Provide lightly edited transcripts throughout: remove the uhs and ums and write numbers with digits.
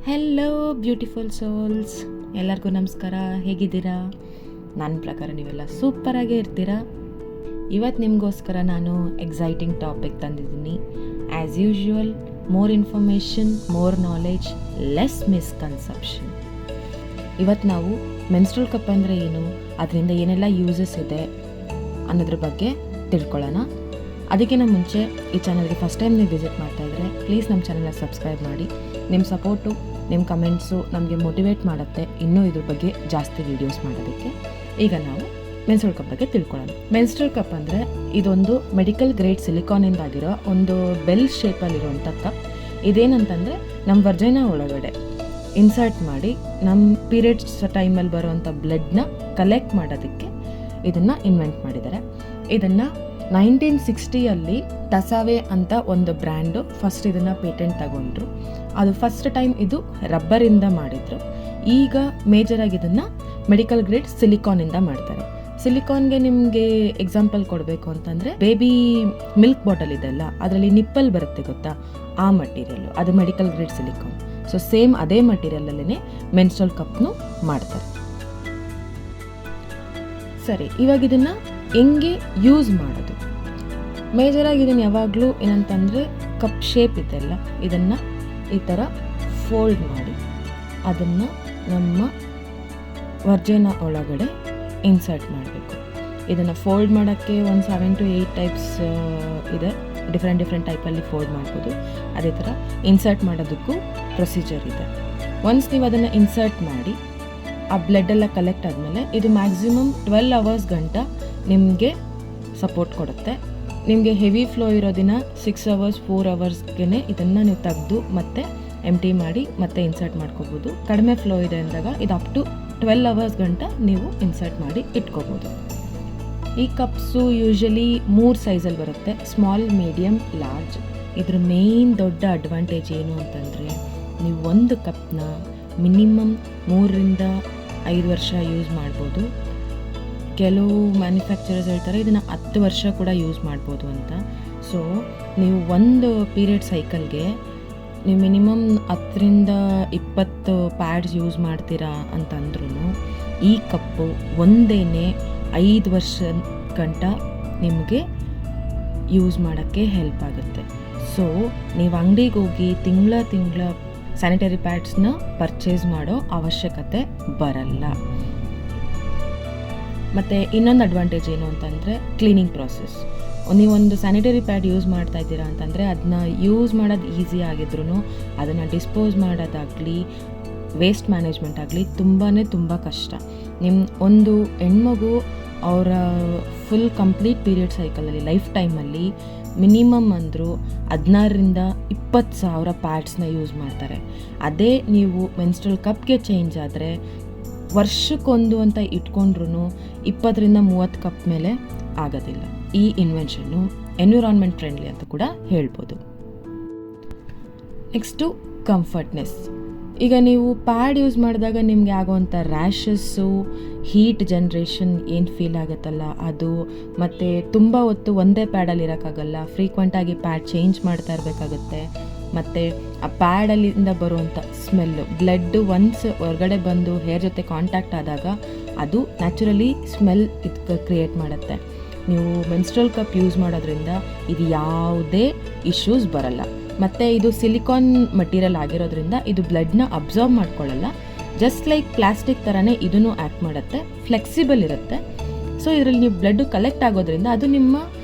Hello beautiful souls, ಎಲ್ಲರಿಗೂ ನಮಸ್ಕಾರ. ಹೇಗಿದ್ದೀರಾ? ನನ್ನ ಪ್ರಕಾರ ನೀವೆಲ್ಲ ಸೂಪರಾಗೇ ಇರ್ತೀರಾ. ಇವತ್ತು ನಿಮಗೋಸ್ಕರ ನಾನು ಎಕ್ಸೈಟಿಂಗ್ ಟಾಪಿಕ್ ತಂದಿದ್ದೀನಿ. As usual, more information, more knowledge, less misconception. ಇವತ್ತು ನಾವು ಮೆನ್ಸ್ಟ್ರಲ್ ಕಪ್ ಅಂದರೆ ಏನು, ಅದರಿಂದ ಏನೆಲ್ಲ ಯೂಸಸ್ ಇದೆ ಅನ್ನೋದ್ರ ಬಗ್ಗೆ ತಿಳ್ಕೊಳ್ಳೋಣ. ಅದಕ್ಕಿಂತ ಮುಂಚೆ ಈ ಚಾನಲ್ಗೆ ಫಸ್ಟ್ ಟೈಮ್ ನೀವು ವಿಸಿಟ್ ಮಾಡ್ತಾಯಿದ್ರೆ ಪ್ಲೀಸ್ ನಮ್ಮ ಚಾನಲ್ನ ಸಬ್ಸ್ಕ್ರೈಬ್ ಮಾಡಿ. ನಿಮ್ಮ ಸಪೋರ್ಟು, ನಿಮ್ಮ ಕಮೆಂಟ್ಸು ನಮಗೆ ಮೋಟಿವೇಟ್ ಮಾಡುತ್ತೆ ಇನ್ನೂ ಇದ್ರ ಬಗ್ಗೆ ಜಾಸ್ತಿ ವೀಡಿಯೋಸ್ ಮಾಡೋದಕ್ಕೆ. ಈಗ ನಾವು ಮೆನ್ಸ್ಟ್ರಲ್ ಕಪ್ ಬಗ್ಗೆ ತಿಳ್ಕೊಳ್ಳೋಣ. ಮೆನ್ಸ್ಟ್ರಲ್ ಕಪ್ ಅಂದರೆ ಇದೊಂದು ಮೆಡಿಕಲ್ ಗ್ರೇಡ್ ಸಿಲಿಕಾನಿಂದ ಆಗಿರೋ ಒಂದು ಬೆಲ್ ಶೇಪಲ್ಲಿರುವಂಥ ಕಪ್. ಇದೇನಂತಂದರೆ ನಮ್ಮ ವರ್ಜೈನ ಒಳಗಡೆ ಇನ್ಸರ್ಟ್ ಮಾಡಿ ನಮ್ಮ ಪೀರಿಯಡ್ಸ್ ಟೈಮಲ್ಲಿ ಬರುವಂಥ ಬ್ಲಡ್ನ ಕಲೆಕ್ಟ್ ಮಾಡೋದಕ್ಕೆ ಇದನ್ನು ಇನ್ವೆಂಟ್ ಮಾಡಿದ್ದಾರೆ. ಇದನ್ನು 1960 ಟಸಾವೆ ಅಂತ ಒಂದು ಬ್ರ್ಯಾಂಡು ಫಸ್ಟ್ ಇದನ್ನು ಪೇಟೆಂಟ್ ತಗೊಂಡ್ರು. ಅದು ಫಸ್ಟ್ ಟೈಮ್ ಇದು ರಬ್ಬರಿಂದ ಮಾಡಿದ್ರು. ಈಗ ಮೇಜರಾಗಿ ಇದನ್ನು ಮೆಡಿಕಲ್ ಗ್ರೇಡ್ ಸಿಲಿಕಾನಿಂದ ಮಾಡ್ತಾರೆ. ಸಿಲಿಕಾನ್ಗೆ ನಿಮಗೆ ಎಕ್ಸಾಂಪಲ್ ಕೊಡಬೇಕು ಅಂತಂದರೆ ಬೇಬಿ ಮಿಲ್ಕ್ ಬಾಟಲ್ ಇದೆಲ್ಲ, ಅದರಲ್ಲಿ ನಿಪ್ಪಲ್ ಬರುತ್ತೆ ಗೊತ್ತಾ, ಆ ಮಟೀರಿಯಲ್ಲು ಅದು medical grade silicon. So same ಅದೇ ಮಟೀರಿಯಲಲ್ಲೇ ಮೆನ್ಸ್ಟ್ರಲ್ ಕಪ್ನು ಮಾಡ್ತಾರೆ. ಸರಿ, ಇವಾಗ ಇದನ್ನು ಹೆಂಗೆ ಯೂಸ್ ಮಾಡೋದು? ಮೇಜರಾಗಿ ಇದನ್ನು ಯಾವಾಗಲೂ ಏನಂತಂದರೆ ಕಪ್ ಶೇಪ್ ಇದೆಲ್ಲ, ಇದನ್ನು ಈ ಥರ ಫೋಲ್ಡ್ ಮಾಡಿ ಅದನ್ನು ನಮ್ಮ ವರ್ಜೈನ ಒಳಗಡೆ ಇನ್ಸರ್ಟ್ ಮಾಡಬೇಕು. ಇದನ್ನು ಫೋಲ್ಡ್ ಮಾಡೋಕ್ಕೆ ಒಂದು 7 to 8 ಟೈಪ್ಸ್ ಇದೆ. ಡಿಫ್ರೆಂಟ್ ಟೈಪಲ್ಲಿ ಫೋಲ್ಡ್ ಮಾಡ್ಬೋದು. ಅದೇ ಥರ ಇನ್ಸರ್ಟ್ ಮಾಡೋದಕ್ಕೂ ಪ್ರೊಸೀಜರ್ ಇದೆ. ಒನ್ಸ್ ನೀವು ಅದನ್ನು ಇನ್ಸರ್ಟ್ ಮಾಡಿ ಆ ಬ್ಲಡ್ಡೆಲ್ಲ ಕಲೆಕ್ಟ್ ಆದಮೇಲೆ ಇದು ಮ್ಯಾಕ್ಸಿಮಮ್ 12 hours ಗಂಟ ನಿಮಗೆ ಸಪೋರ್ಟ್ ಕೊಡುತ್ತೆ. ನಿಮಗೆ ಹೆವಿ ಫ್ಲೋ ಇರೋ ದಿನ 6 hours 4 hours ಇದನ್ನು ನೀವು ತೆಗೆದು ಮತ್ತೆ ಎಂಟಿ ಮಾಡಿ ಮತ್ತೆ ಇನ್ಸರ್ಟ್ ಮಾಡ್ಕೋಬೋದು. ಕಡಿಮೆ ಫ್ಲೋ ಇದೆ ಅಂದಾಗ ಇದು ಅಪ್ ಟು 12 hours ಗಂಟ ನೀವು ಇನ್ಸರ್ಟ್ ಮಾಡಿ ಇಟ್ಕೋಬೋದು. ಈ ಕಪ್ಸು ಯೂಶಲಿ 3 ಸೈಜಲ್ಲಿ ಬರುತ್ತೆ: ಸ್ಮಾಲ್, ಮೀಡಿಯಮ್, ಲಾರ್ಜ್. ಇದ್ರ ಮೇಯ್ನ್ ದೊಡ್ಡ ಅಡ್ವಾಂಟೇಜ್ ಏನು ಅಂತಂದರೆ ನೀವು ಒಂದು ಕಪ್ನ ಮಿನಿಮಮ್ 3 ರಿಂದ 5 ವರ್ಷ ಯೂಸ್ ಮಾಡ್ಬೋದು. ಕೆಲವು ಮ್ಯಾನುಫ್ಯಾಕ್ಚರರ್ಸ್ ಹೇಳ್ತಾರೆ ಇದನ್ನು 10 ವರ್ಷ ಕೂಡ ಯೂಸ್ ಮಾಡ್ಬೋದು ಅಂತ. ಸೊ ನೀವು ಒಂದು ಪೀರಿಯಡ್ ಸೈಕಲ್ಗೆ ನೀವು ಮಿನಿಮಮ್ 10 ರಿಂದ 20 ಪ್ಯಾಡ್ಸ್ ಯೂಸ್ ಮಾಡ್ತೀರಾ ಅಂತಂದ್ರೂ ಈ ಕಪ್ಪು ಒಂದೇ 5 ವರ್ಷ ಗಂಟ ನಿಮಗೆ ಯೂಸ್ ಮಾಡೋಕ್ಕೆ ಹೆಲ್ಪ್ ಆಗುತ್ತೆ. ಸೊ ನೀವು ಅಂಗಡಿಗೆ ಹೋಗಿ ತಿಂಗಳ ಸ್ಯಾನಿಟರಿ ಪ್ಯಾಡ್ಸ್ನ ಪರ್ಚೇಸ್ ಮಾಡೋ ಅವಶ್ಯಕತೆ ಬರಲ್ಲ. ಮತ್ತು ಇನ್ನೊಂದು ಅಡ್ವಾಂಟೇಜ್ ಏನು ಅಂತಂದರೆ ಕ್ಲೀನಿಂಗ್ ಪ್ರಾಸೆಸ್. ನೀವೊಂದು ಸ್ಯಾನಿಟರಿ ಪ್ಯಾಡ್ ಯೂಸ್ ಮಾಡ್ತಾ ಇದ್ದೀರಾ ಅಂತಂದರೆ ಅದನ್ನ ಯೂಸ್ ಮಾಡೋದು ಈಸಿ ಆಗಿದ್ರೂ ಅದನ್ನು ಡಿಸ್ಪೋಸ್ ಮಾಡೋದಾಗಲಿ ವೇಸ್ಟ್ ಮ್ಯಾನೇಜ್ಮೆಂಟ್ ಆಗಲಿ ತುಂಬ ಕಷ್ಟ. ನಿಮ್ಮ ಒಂದು ಹೆಣ್ಮಗು ಅವರ ಫುಲ್ ಕಂಪ್ಲೀಟ್ ಪೀರಿಯಡ್ ಸೈಕಲಲ್ಲಿ ಲೈಫ್ ಟೈಮಲ್ಲಿ ಮಿನಿಮಮ್ ಅಂದರೂ 16 ರಿಂದ 20 ಸಾವಿರ ಪ್ಯಾಡ್ಸ್ನ ಯೂಸ್ ಮಾಡ್ತಾರೆ. ಅದೇ ನೀವು ಮೆನ್ಸ್ಟ್ರಲ್ ಕಪ್ಗೆ ಚೇಂಜ್ ಆದರೆ ವರ್ಷಕ್ಕೊಂದು ಅಂತ ಇಟ್ಕೊಂಡ್ರೂ 20 ರಿಂದ 30 ಕಪ್ ಮೇಲೆ ಆಗೋದಿಲ್ಲ. ಈ ಇನ್ವೆನ್ಷನ್ನು ಎನ್ವಿರಾನ್ಮೆಂಟ್ ಫ್ರೆಂಡ್ಲಿ ಅಂತ ಕೂಡ ಹೇಳ್ಬೋದು. Next comfortness. ಈಗ ನೀವು ಪ್ಯಾಡ್ ಯೂಸ್ ಮಾಡಿದಾಗ ನಿಮಗೆ ಆಗೋವಂಥ ರ್ಯಾಷಸ್ಸು, ಹೀಟ್ ಜನ್ರೇಷನ್ ಏನು ಫೀಲ್ ಆಗುತ್ತಲ್ಲ ಅದು, ಮತ್ತು ತುಂಬ ಹೊತ್ತು ಒಂದೇ ಪ್ಯಾಡಲ್ಲಿ ಇರೋಕ್ಕಾಗಲ್ಲ, ಫ್ರೀಕ್ವೆಂಟಾಗಿ ಪ್ಯಾಡ್ ಚೇಂಜ್ ಮಾಡ್ತಾ ಇರಬೇಕಾಗುತ್ತೆ. ಮತ್ತು ಆ ಪ್ಯಾಡಲ್ಲಿಂದ ಬರುವಂಥ ಸ್ಮೆಲ್ಲು, ಬ್ಲಡ್ ಒನ್ಸ್ ಹೊರಗಡೆ ಬಂದು ಹೇರ್ ಜೊತೆ ಕಾಂಟ್ಯಾಕ್ಟ್ ಆದಾಗ ಅದು ನ್ಯಾಚುರಲಿ ಸ್ಮೆಲ್ ಕ್ರಿಯೇಟ್ ಮಾಡುತ್ತೆ. ನೀವು ಮೆನ್ಸ್ಟ್ರಲ್ ಕಪ್ ಯೂಸ್ ಮಾಡೋದ್ರಿಂದ ಇದು ಯಾವುದೇ ಇಶ್ಯೂಸ್ ಬರಲ್ಲ. ಮತ್ತು ಇದು ಸಿಲಿಕಾನ್ ಮಟೀರಿಯಲ್ ಆಗಿರೋದ್ರಿಂದ ಇದು ಬ್ಲಡ್ನ ಅಬ್ಸರ್ವ್ ಮಾಡ್ಕೊಳ್ಳಲ್ಲ. ಜಸ್ಟ್ ಲೈಕ್ ಪ್ಲಾಸ್ಟಿಕ್ ಥರನೇ ಇದನ್ನು ಆ್ಯಕ್ಟ್ ಮಾಡುತ್ತೆ, ಫ್ಲೆಕ್ಸಿಬಲ್ ಇರುತ್ತೆ. ಸೊ ಇದರಲ್ಲಿ ನೀವು ಬ್ಲಡ್ ಕಲೆಕ್ಟ್ ಆಗೋದ್ರಿಂದ ಅದು ನಿಮ್ಮ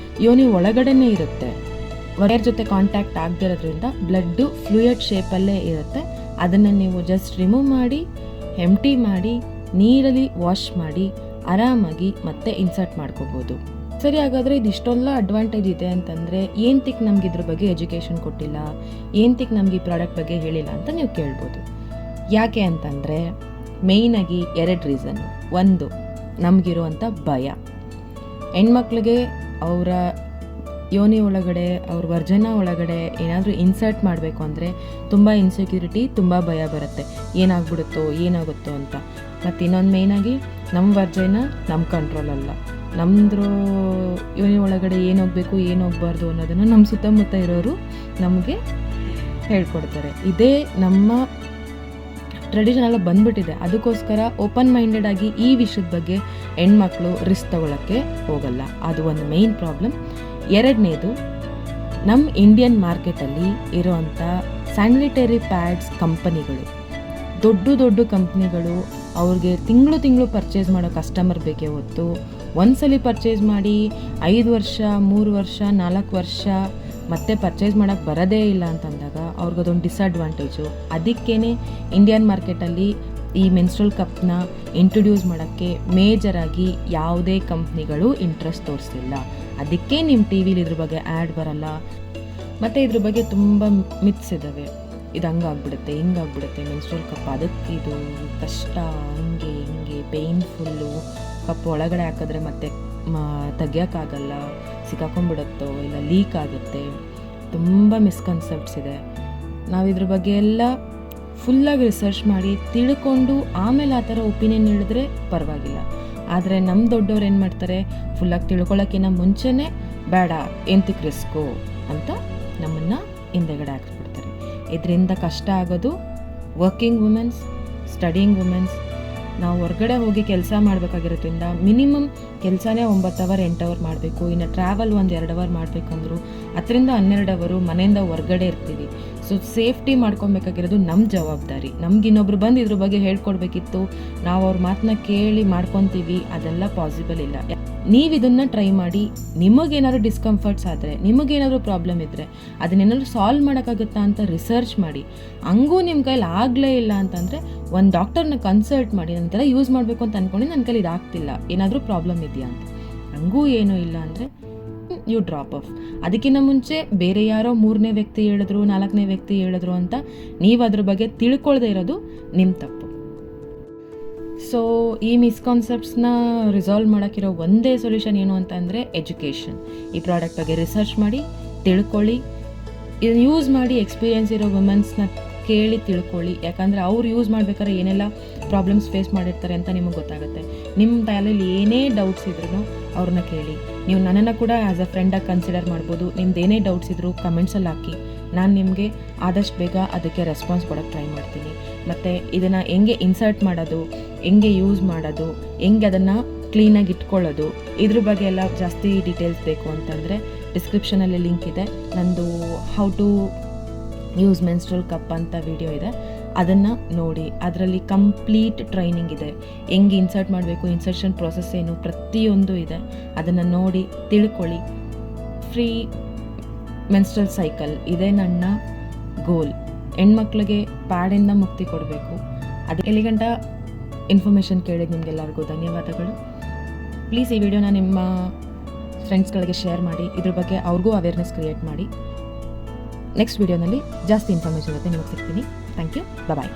ಯೋನಿ ಒಳಗಡೆನೇ ಇರುತ್ತೆ. ವೈರ್ ಜೊತೆ ಕಾಂಟ್ಯಾಕ್ಟ್ ಆಗದಿರೋದ್ರಿಂದ ಬ್ಲಡ್ಡು ಫ್ಲೂಯಿಡ್ ಶೇಪಲ್ಲೇ ಇರುತ್ತೆ. ಅದನ್ನು ನೀವು ಜಸ್ಟ್ ರಿಮೂವ್ ಮಾಡಿ, ಎಂಟಿ ಮಾಡಿ, ನೀರಲ್ಲಿ ವಾಶ್ ಮಾಡಿ ಆರಾಮಾಗಿ ಮತ್ತೆ ಇನ್ಸರ್ಟ್ ಮಾಡ್ಕೋಬೋದು. ಸರಿ, ಹಾಗಾದರೆ ಇದಿಷ್ಟೆಲ್ಲ ಅಡ್ವಾಂಟೇಜ್ ಇದೆ ಅಂತಂದರೆ ಏನಕ್ಕೆ ನಮ್ಗೆ ಇದ್ರ ಬಗ್ಗೆ ಎಜುಕೇಷನ್ ಕೊಟ್ಟಿಲ್ಲ, ಏನಕ್ಕೆ ನಮ್ಗೆ ಈ ಪ್ರಾಡಕ್ಟ್ ಬಗ್ಗೆ ಹೇಳಿಲ್ಲ ಅಂತ ನೀವು ಕೇಳ್ಬೋದು. ಯಾಕೆ ಅಂತಂದರೆ ಮೇಯ್ನಾಗಿ 2 ರೀಸನ್ನು. ಒಂದು, ನಮಗಿರುವಂಥ ಭಯ. ಹೆಣ್ಮಕ್ಳಿಗೆ ಅವರ ಯೋನಿ ಒಳಗಡೆ, ಅವ್ರ ವರ್ಜನ ಒಳಗಡೆ ಏನಾದರೂ ಇನ್ಸರ್ಟ್ ಮಾಡಬೇಕು ಅಂದರೆ ತುಂಬ ಇನ್ಸೆಕ್ಯೂರಿಟಿ, ತುಂಬ ಭಯ ಬರುತ್ತೆ, ಏನಾಗ್ಬಿಡುತ್ತೋ ಏನಾಗುತ್ತೋ ಅಂತ. ಮತ್ತು ಇನ್ನೊಂದು ಮೇಯ್ನಾಗಿ ನಮ್ಮ ವರ್ಜನ ನಮ್ಮ ಕಂಟ್ರೋಲಲ್ಲ. ನಮ್ಮದ್ರ ಯೋನಿ ಒಳಗಡೆ ಏನು ಹೋಗಬೇಕು ಏನು ಹೋಗಬಾರ್ದು ಅನ್ನೋದನ್ನು ನಮ್ಮ ಸುತ್ತಮುತ್ತ ಇರೋರು ನಮಗೆ ಹೇಳ್ಕೊಡ್ತಾರೆ. ಇದೇ ನಮ್ಮ ಟ್ರೆಡಿಷನ್ ಎಲ್ಲ ಬಂದ್ಬಿಟ್ಟಿದೆ. ಅದಕ್ಕೋಸ್ಕರ ಓಪನ್ ಮೈಂಡೆಡ್ ಆಗಿ ಈ ವಿಷಯದ ಬಗ್ಗೆ ಹೆಣ್ಮಕ್ಳು ರಿಸ್ಕ್ ತಗೊಳ್ಳೋಕ್ಕೆ ಹೋಗಲ್ಲ. ಅದು ಒಂದು ಮೇಯ್ನ್ ಪ್ರಾಬ್ಲಮ್. ಎರಡನೇದು, ನಮ್ಮ ಇಂಡಿಯನ್ ಮಾರ್ಕೆಟಲ್ಲಿ ಇರೋವಂಥ ಸ್ಯಾನಿಟರಿ ಪ್ಯಾಡ್ಸ್ ಕಂಪನಿಗಳು, ದೊಡ್ಡ ಕಂಪ್ನಿಗಳು, ಅವ್ರಿಗೆ ತಿಂಗಳು ಪರ್ಚೇಸ್ ಮಾಡೋ ಕಸ್ಟಮರ್ ಬೇಕೇ ಹೊತ್ತು ಒಂದ್ಸಲಿ ಪರ್ಚೇಸ್ ಮಾಡಿ 5 ವರ್ಷ 3 ವರ್ಷ 4 ವರ್ಷ ಮತ್ತೆ ಪರ್ಚೇಸ್ ಮಾಡೋಕ್ಕೆ ಬರೋದೇ ಇಲ್ಲ ಅಂತಂದಾಗ ಅವ್ರಿಗದೊಂದು ಡಿಸ್ಅಡ್ವಾಂಟೇಜು. ಅದಕ್ಕೇ ಇಂಡಿಯನ್ ಮಾರ್ಕೆಟಲ್ಲಿ ಈ ಮೆನ್ಸ್ಟ್ರಲ್ ಕಪ್ನ ಇಂಟ್ರೊಡ್ಯೂಸ್ ಮಾಡೋಕ್ಕೆ ಮೇಜರಾಗಿ ಯಾವುದೇ ಕಂಪ್ನಿಗಳು ಇಂಟ್ರೆಸ್ಟ್ ತೋರಿಸ್ತಿಲ್ಲ. ಅದಕ್ಕೆ ನಿಮ್ಮ ಟಿ ವಿಲಿ ಇದ್ರ ಬಗ್ಗೆ ಆ್ಯಡ್ ಬರಲ್ಲ. ಮತ್ತು ಇದ್ರ ಬಗ್ಗೆ ತುಂಬ ಮಿತ್ಸ್ ಇದ್ದಾವೆ. ಇದು ಹಂಗಾಗ್ಬಿಡುತ್ತೆ, ಹಿಂಗಾಗ್ಬಿಡುತ್ತೆ, ಮೆನ್ಸ್ಟ್ರಲ್ ಕಪ್ ಅದಕ್ಕಿದು ಕಷ್ಟ, ಹಿಂಗೆ ಪೇಯ್ನ್ಫುಲ್ಲು, ಕಪ್ ಒಳಗಡೆ ಹಾಕಿದ್ರೆ ಮತ್ತೆ ತೆಗಿಯೋಕ್ಕಾಗಲ್ಲ, ಸಿಕ್ಕಾಕೊಂಡ್ಬಿಡುತ್ತೋ, ಇಲ್ಲ ಲೀಕ್ ಆಗುತ್ತೆ. ತುಂಬ ಮಿಸ್ಕನ್ಸೆಪ್ಟ್ಸ್ ಇದೆ. ನಾವು ಇದ್ರ ಬಗ್ಗೆ ಎಲ್ಲ ಫುಲ್ಲಾಗಿ ರಿಸರ್ಚ್ ಮಾಡಿ ತಿಳ್ಕೊಂಡು ಆಮೇಲೆ ಆ ಥರ ಒಪಿನಿಯನ್ ಹೇಳಿದ್ರೆ ಪರವಾಗಿಲ್ಲ. ಆದರೆ ನಮ್ಮ ದೊಡ್ಡವ್ರು ಏನು ಮಾಡ್ತಾರೆ, ಫುಲ್ಲಾಗಿ ತಿಳ್ಕೊಳ್ಳೋಕ್ಕಿಂತ ಮುಂಚೆನೇ ಬೇಡ ಎಂತಕ್ಕೆ ರಿಸ್ಕು ಅಂತ ನಮ್ಮನ್ನು ಹಿಂದೆಗಡೆ ಹಾಕ್ಸ್ಬಿಡ್ತಾರೆ. ಇದರಿಂದ ಕಷ್ಟ ಆಗೋದು ವರ್ಕಿಂಗ್ ವುಮೆನ್ಸ್, ಸ್ಟಡಿಯಿಂಗ್ ವುಮೆನ್ಸ್. ನಾವು ಹೊರಗಡೆ ಹೋಗಿ ಕೆಲಸ ಮಾಡಬೇಕಾಗಿರೋದ್ರಿಂದ ಮಿನಿಮಮ್ ಕೆಲಸನೇ 9 ಅವರ್ 8 ಅವರ್ ಮಾಡಬೇಕು. ಇನ್ನು ಟ್ರಾವೆಲ್ 1-2 ಅವರ್ ಮಾಡಬೇಕಂದ್ರು 10-12 ಅವರು ಮನೆಯಿಂದ ಹೊರಗಡೆ ಇರ್ತೀವಿ. ಸೊ ಸೇಫ್ಟಿ ಮಾಡ್ಕೊಬೇಕಾಗಿರೋದು ನಮ್ಮ ಜವಾಬ್ದಾರಿ. ನಮ್ಗೆ ಇನ್ನೊಬ್ರು ಬಂದು ಇದ್ರ ಬಗ್ಗೆ ಹೇಳ್ಕೊಡ್ಬೇಕಿತ್ತು, ನಾವು ಅವ್ರ ಮಾತನ್ನ ಕೇಳಿ ಮಾಡ್ಕೊತೀವಿ, ಅದೆಲ್ಲ ಪಾಸಿಬಲ್ ಇಲ್ಲ. ನೀವು ಇದನ್ನು ಟ್ರೈ ಮಾಡಿ. ನಿಮಗೇನಾದ್ರು ಡಿಸ್ಕಂಫರ್ಟ್ಸ್ ಆದರೆ, ನಿಮಗೇನಾದ್ರು ಪ್ರಾಬ್ಲಮ್ ಇದ್ದರೆ ಅದನ್ನೇನಾದ್ರು ಸಾಲ್ವ್ ಮಾಡೋಕ್ಕಾಗುತ್ತಾ ಅಂತ ರಿಸರ್ಚ್ ಮಾಡಿ. ಹಂಗೂ ನಿಮ್ಮ ಕೈಲಿ ಆಗಲೇ ಇಲ್ಲ ಅಂತಂದರೆ ಒಂದು ಡಾಕ್ಟರ್ನ ಕನ್ಸಲ್ಟ್ ಮಾಡಿ. ನನ್ನ ಥರ ಯೂಸ್ ಮಾಡಬೇಕು ಅಂತ ಅಂದ್ಕೊಂಡು ನನ್ನ ಕೈಲಿ ಇದಾಗ್ತಿಲ್ಲ, ಏನಾದರೂ ಪ್ರಾಬ್ಲಮ್ ಇದೆಯಾ ಅಂತ. ಹಂಗೂ ಏನೂ ಇಲ್ಲ ಅಂದರೆ ಯು ಡ್ರಾಪ್ ಆಫ್. ಅದಕ್ಕಿಂತ ಮುಂಚೆ ಬೇರೆ ಯಾರೋ 3ನೇ ವ್ಯಕ್ತಿ ಹೇಳಿದ್ರು, 4ನೇ ವ್ಯಕ್ತಿ ಹೇಳಿದ್ರು ಅಂತ ನೀವು ಅದ್ರ ಬಗ್ಗೆ ತಿಳ್ಕೊಳ್ದೇ ಇರೋದು ನಿಮ್ಮ ತಪ್ಪು. ಸೊ ಈ ಮಿಸ್ಕಾನ್ಸೆಪ್ಟ್ಸ್ನ ರಿಸಾಲ್ವ್ ಮಾಡೋಕ್ಕಿರೋ ಒಂದೇ ಸೊಲ್ಯೂಷನ್ ಏನು ಅಂತಂದರೆ ಎಜುಕೇಷನ್. ಈ ಪ್ರಾಡಕ್ಟ್ ಬಗ್ಗೆ ರಿಸರ್ಚ್ ಮಾಡಿ ತಿಳ್ಕೊಳ್ಳಿ. ಇದನ್ನು ಯೂಸ್ ಮಾಡಿ ಎಕ್ಸ್ಪೀರಿಯೆನ್ಸ್ ಇರೋ ವುಮೆನ್ಸ್ನ ಕೇಳಿ ತಿಳ್ಕೊಳ್ಳಿ. ಯಾಕಂದರೆ ಅವ್ರು ಯೂಸ್ ಮಾಡ್ಬೇಕಾದ್ರೆ ಏನೆಲ್ಲ ಪ್ರಾಬ್ಲಮ್ಸ್ ಫೇಸ್ ಮಾಡಿರ್ತಾರೆ ಅಂತ ನಿಮಗೆ ಗೊತ್ತಾಗುತ್ತೆ. ನಿಮ್ಮ ತಲೆಯಲ್ಲಿ ಏನೇ ಡೌಟ್ಸ್ ಇದ್ರೂ ಅವ್ರನ್ನ ಕೇಳಿ. ನೀವು ನನ್ನನ್ನು ಕೂಡ ಆ್ಯಸ್ ಅ ಫ್ರೆಂಡಾಗಿ ಕನ್ಸಿಡರ್ ಮಾಡ್ಬೋದು. ನಿಮ್ದು ಏನೇ ಡೌಟ್ಸ್ ಇದ್ದರೂ ಕಮೆಂಟ್ಸಲ್ಲಿ ಹಾಕಿ. ನಾನು ನಿಮಗೆ ಆದಷ್ಟು ಬೇಗ ಅದಕ್ಕೆ ರೆಸ್ಪಾನ್ಸ್ ಕೊಡೋಕ್ಕೆ ಟ್ರೈ ಮಾಡ್ತೀನಿ. ಮತ್ತು ಇದನ್ನು ಹೆಂಗೆ ಇನ್ಸರ್ಟ್ ಮಾಡೋದು, ಹೆಂಗೆ ಯೂಸ್ ಮಾಡೋದು, ಹೆಂಗೆ ಅದನ್ನು ಕ್ಲೀನಾಗಿ ಇಟ್ಕೊಳ್ಳೋದು, ಇದ್ರ ಬಗ್ಗೆ ಎಲ್ಲ ಜಾಸ್ತಿ ಡೀಟೇಲ್ಸ್ ಬೇಕು ಅಂತಂದರೆ ಡಿಸ್ಕ್ರಿಪ್ಷನಲ್ಲಿ ಲಿಂಕ್ ಇದೆ. ನಂದು how to use menstrual cup ಅಂತ ವಿಡಿಯೋ ಇದೆ, ಅದನ್ನು ನೋಡಿ. ಅದರಲ್ಲಿ ಕಂಪ್ಲೀಟ್ ಟ್ರೈನಿಂಗ್ ಇದೆ. ಹೆಂಗೆ ಇನ್ಸರ್ಟ್ ಮಾಡಬೇಕು, ಇನ್ಸರ್ಷನ್ ಪ್ರೋಸೆಸ್ ಏನು, ಪ್ರತಿಯೊಂದು ಇದೆ. ಅದನ್ನು ನೋಡಿ ತಿಳ್ಕೊಳ್ಳಿ. ಫ್ರೀ ಮೆನ್ಸ್ಟ್ರಲ್ ಸೈಕಲ್ ಇದೇ ನನ್ನ ಗೋಲ್. ಹೆಣ್ಮಕ್ಳಿಗೆ ಪ್ಯಾಡಿಂದ ಮುಕ್ತಿ ಕೊಡಬೇಕು. ಅದು ಎಲ್ಲಿಗಂಟ ಇನ್ಫಾರ್ಮೇಷನ್ ಕೇಳಿದ್ದು ನಿಮಗೆಲ್ಲರಿಗೂ ಧನ್ಯವಾದಗಳು. ಪ್ಲೀಸ್ ಈ ವಿಡಿಯೋನ ನಿಮ್ಮ ಫ್ರೆಂಡ್ಸ್ಗಳಿಗೆ ಶೇರ್ ಮಾಡಿ. ಇದ್ರ ಬಗ್ಗೆ ಅವ್ರಿಗೂ ಅವೇರ್ನೆಸ್ ಕ್ರಿಯೇಟ್ ಮಾಡಿ. ನೆಕ್ಸ್ಟ್ ವಿಡಿಯೋನಲ್ಲಿ ಜಾಸ್ತಿ ಇನ್ಫಾರ್ಮೇಷನ್ ಜೊತೆ ನಿಮಗೆ ಸಿಗ್ತೀನಿ. Thank you. ಬಾಯ್.